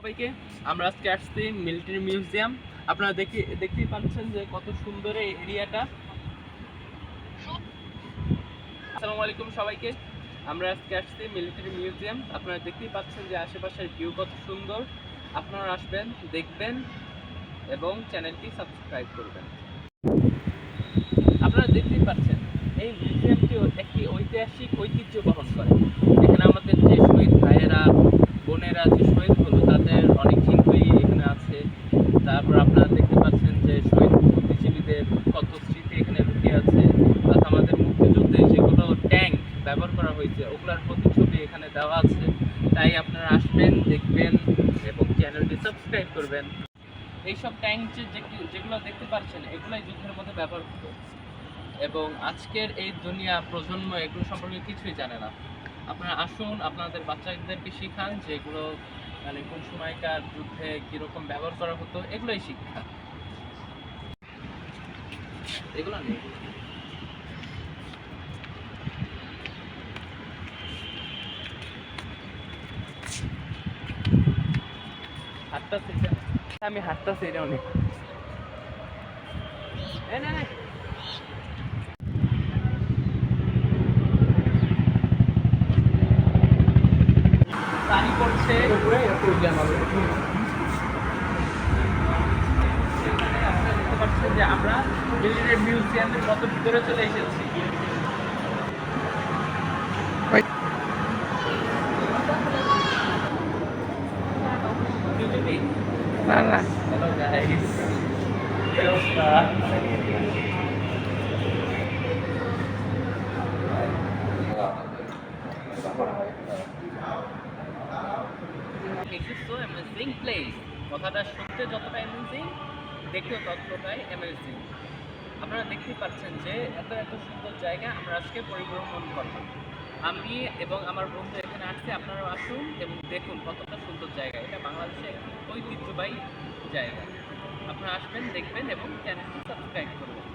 সবাইকে আমরা আজকে আসছি মিলিটারি মিউজিয়াম। আপনারা দেখতেই পাচ্ছেন যে কত সুন্দর এই এরিয়াটা। আসসালামু আলাইকুম সবাইকে, আমরা আজকে আসছি মিলিটারি মিউজিয়াম। আপনারা দেখতেই পাচ্ছেন যে আশেপাশের ভিউ কত সুন্দর। আপনারা আসবেন, দেখবেন এবং চ্যানেলটি সাবস্ক্রাইব করবেন। আপনারা দেখতেই পাচ্ছেন এই মিউজিয়ামটি একটি ঐতিহাসিক ঐতিহ্য বহন করে। এখানে আমাদের যে শহীদ ভাইয়েরা বোনেরা যে শহীদ হলো তাদের অনেক চিহ্নই এখানে আছে। তারপর আপনারা দেখতে পাচ্ছেন যে শহীদ বুদ্ধিজীবীদের কত স্মৃতি এখানে লুকিয়ে আছে। প্লাস আমাদের মুক্তিযুদ্ধে যেগুলো ট্যাঙ্ক ব্যবহার করা হয়েছে ওগুলোর প্রতিচ্ছবি এখানে দেওয়া আছে। তাই আপনারা আসবেন, দেখবেন এবং চ্যানেলটি সাবস্ক্রাইব করবেন। এইসব ট্যাঙ্ক যেগুলো দেখতে পাচ্ছেন এগুলাই যুদ্ধের মধ্যে ব্যবহার হতো এবং আজকের এই দুনিয়া প্রজন্ম এগুলো সম্পর্কে কিছুই জানে না। আপনারা আসুন, আপনাদের বাচ্চাদেরকে শিখান যে এগুলো মানে কোন সময়কার যুদ্ধে কীরকম ব্যবহার করা হতো, এগুলোই শিক্ষা। এগুলো নেই হাঁটতেছি, আমি হাঁটতেছি এটা অনেক না পানি পড়ছে। দেখতে পাচ্ছেন যে আমরা মিলিটারি মিউজিয়ামের কত ভিতরে চলে এসেছি। Hello guys. This is so amazing place. কথাটা শুনতে যতটা অ্যামেজিং, দেখতেও ততটাই অ্যামেজিং। আপনারা দেখতে পাচ্ছেন যে এত এত সুন্দর জায়গা আমরা আজকে পরিভ্রমণ করলাম। আমি এবং আমার বন্ধু এখানে আসছে, আপনারাও আসুন এবং দেখুন কতটা সুন্দর জায়গা। এটা বাংলাদেশের একটি ঐতিহ্যবাহী জায়গা। আপনারা আসবেন, দেখবেন এবং চ্যানেলটি সাবস্ক্রাইব করবেন।